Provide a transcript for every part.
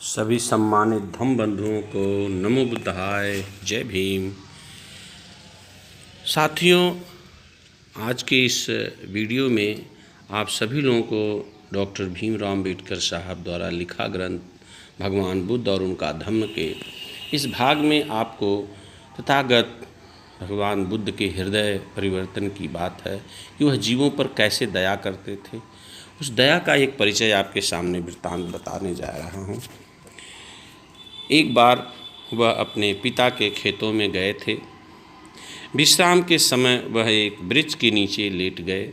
सभी सम्मानित धम्म बंधुओं को नमो बुद्धाय, जय भीम। साथियों, आज के इस वीडियो में आप सभी लोगों को डॉक्टर भीमराव अम्बेडकर साहब द्वारा लिखा ग्रंथ भगवान बुद्ध और उनका धम्म के इस भाग में आपको तथागत भगवान बुद्ध के हृदय परिवर्तन की बात है कि वह जीवों पर कैसे दया करते थे। उस दया का एक परिचय आपके सामने वृत्तांत बताने जा रहा हूँ। एक बार वह अपने पिता के खेतों में गए थे। विश्राम के समय वह एक वृक्ष के नीचे लेट गए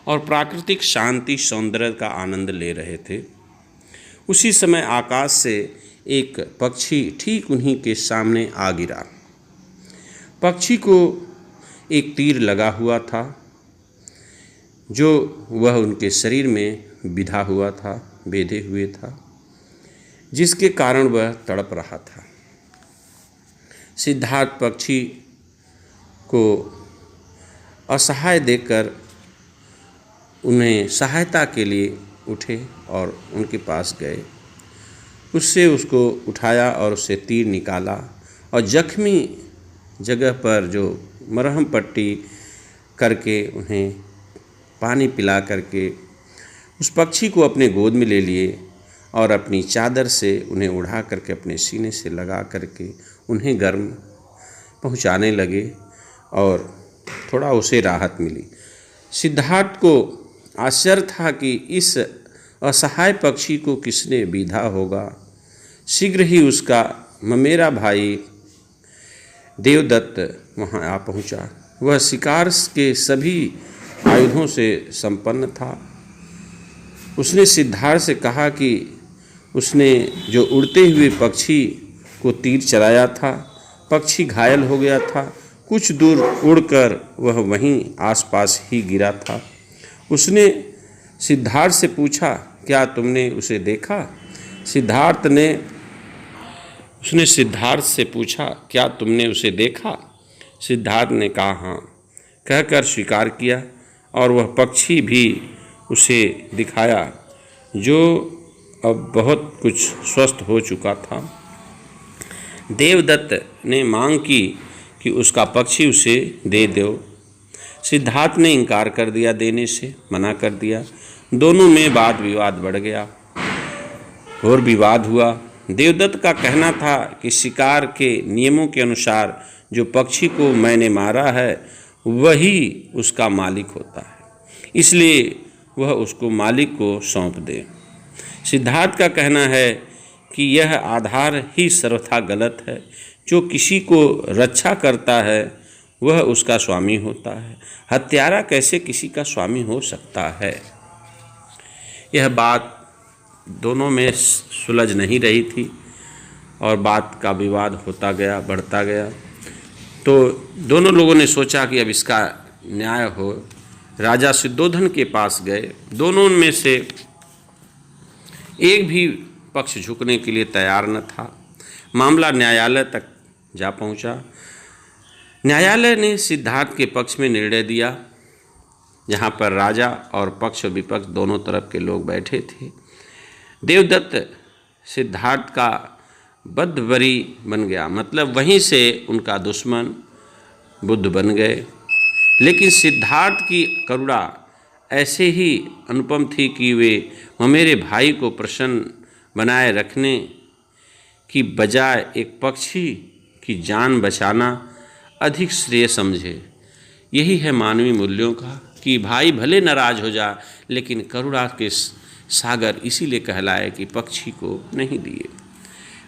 और प्राकृतिक शांति सौंदर्य का आनंद ले रहे थे। उसी समय आकाश से एक पक्षी ठीक उन्हीं के सामने आ गिरा। पक्षी को एक तीर लगा हुआ था जो वह उनके शरीर में बिधा हुआ था, बेधे हुए था, जिसके कारण वह तड़प रहा था। सिद्धार्थ पक्षी को असहाय देखकर उन्हें सहायता के लिए उठे और उनके पास गए। उससे उसको उठाया और उससे तीर निकाला और जख्मी जगह पर जो मरहम पट्टी करके उन्हें पानी पिला करके उस पक्षी को अपने गोद में ले लिए और अपनी चादर से उन्हें उड़ा करके अपने सीने से लगा करके उन्हें गर्म पहुंचाने लगे और थोड़ा उसे राहत मिली। सिद्धार्थ को आश्चर्य था कि इस असहाय पक्षी को किसने बीधा होगा। शीघ्र ही उसका ममेरा भाई देवदत्त वहां आ पहुंचा। वह शिकार के सभी आयुधों से संपन्न था। उसने सिद्धार्थ से कहा कि उसने जो उड़ते हुए पक्षी को तीर चलाया था, पक्षी घायल हो गया था। कुछ दूर उड़कर वह वहीं आसपास ही गिरा था। उसने सिद्धार्थ से पूछा, क्या तुमने उसे देखा? उसने सिद्धार्थ से पूछा, क्या तुमने उसे देखा? सिद्धार्थ ने कहा हाँ कहकर स्वीकार किया और वह पक्षी भी उसे दिखाया जो अब बहुत कुछ स्वस्थ हो चुका था। देवदत्त ने मांग की कि उसका पक्षी उसे दे दो। सिद्धार्थ ने इनकार कर दिया, देने से मना कर दिया। दोनों में वाद विवाद बढ़ गया और विवाद हुआ। देवदत्त का कहना था कि शिकार के नियमों के अनुसार जो पक्षी को मैंने मारा है वही उसका मालिक होता है, इसलिए वह उसको मालिक को सौंप दे। सिद्धार्थ का कहना है कि यह आधार ही सर्वथा गलत है। जो किसी को रक्षा करता है वह उसका स्वामी होता है। हत्यारा कैसे किसी का स्वामी हो सकता है? यह बात दोनों में सुलझ नहीं रही थी और बात का विवाद होता गया, बढ़ता गया। तो दोनों लोगों ने सोचा कि अब इसका न्याय हो। राजा सिद्धोधन के पास गए। दोनों में से एक भी पक्ष झुकने के लिए तैयार न था। मामला न्यायालय तक जा पहुंचा। न्यायालय ने सिद्धार्थ के पक्ष में निर्णय दिया, जहां पर राजा और पक्ष विपक्ष दोनों तरफ के लोग बैठे थे। देवदत्त सिद्धार्थ का बद्धबरी बन गया, मतलब वहीं से उनका दुश्मन बुद्ध बन गए। लेकिन सिद्धार्थ की करुणा ऐसे ही अनुपम थी कि वे मेरे भाई को प्रसन्न बनाए रखने की बजाय एक पक्षी की जान बचाना अधिक श्रेय समझे। यही है मानवीय मूल्यों का कि भाई भले नाराज हो जा, लेकिन करुणा के सागर इसीलिए कहलाए कि पक्षी को नहीं दिए।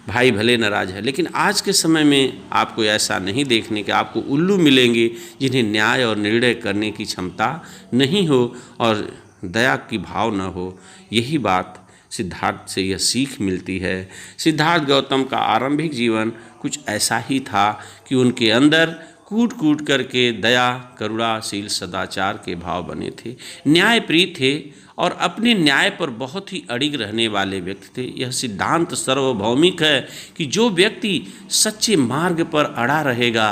भाई भले नाराज है, लेकिन आज के समय में आपको ऐसा नहीं देखने के आपको उल्लू मिलेंगे जिन्हें न्याय और निर्णय करने की क्षमता नहीं हो और दया की भाव न हो। यही बात सिद्धार्थ से यह सीख मिलती है। सिद्धार्थ गौतम का आरंभिक जीवन कुछ ऐसा ही था कि उनके अंदर कूट कूट करके दया, करुणाशील, सदाचार के भाव बने थे। न्यायप्रिय थे और अपने न्याय पर बहुत ही अड़िग रहने वाले व्यक्ति थे। यह सिद्धांत सार्वभौमिक है कि जो व्यक्ति सच्चे मार्ग पर अड़ा रहेगा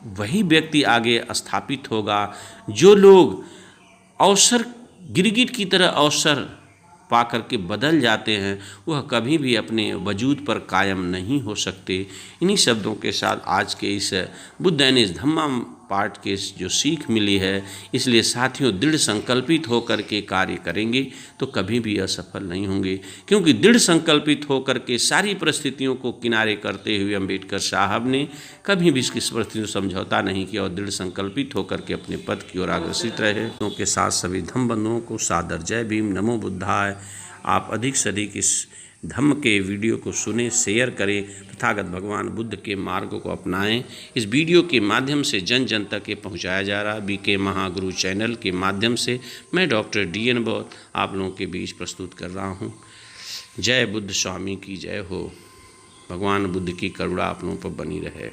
वही व्यक्ति आगे स्थापित होगा। जो लोग अवसर गिरगिट की तरह अवसर पा करके बदल जाते हैं वह कभी भी अपने वजूद पर कायम नहीं हो सकते। इन्हीं शब्दों के साथ आज के इस बुद्ध इस धम्मा पाठ के जो सीख मिली है, इसलिए साथियों दृढ़ संकल्पित होकर के कार्य करेंगे तो कभी भी असफल नहीं होंगे, क्योंकि दृढ़ संकल्पित होकर के सारी परिस्थितियों को किनारे करते हुए अम्बेडकर साहब ने कभी भी इसकी परिस्थितियों समझौता नहीं किया और दृढ़ संकल्पित होकर के अपने पद की ओर अग्रसित रहे। उनके साथ सभी धम्म बंधुओं को सादर जय भीम, नमो बुद्धाय। आप अधिक से अधिक इस धम्म के वीडियो को सुने, शेयर करें, तथागत भगवान बुद्ध के मार्ग को अपनाएं। इस वीडियो के माध्यम से जन जन तक ये पहुँचाया जा रहा बीके महागुरु चैनल के माध्यम से मैं डॉक्टर DN बौद्ध आप लोगों के बीच प्रस्तुत कर रहा हूँ। जय बुद्ध स्वामी की जय हो। भगवान बुद्ध की करुणा आप लोगों पर बनी रहे।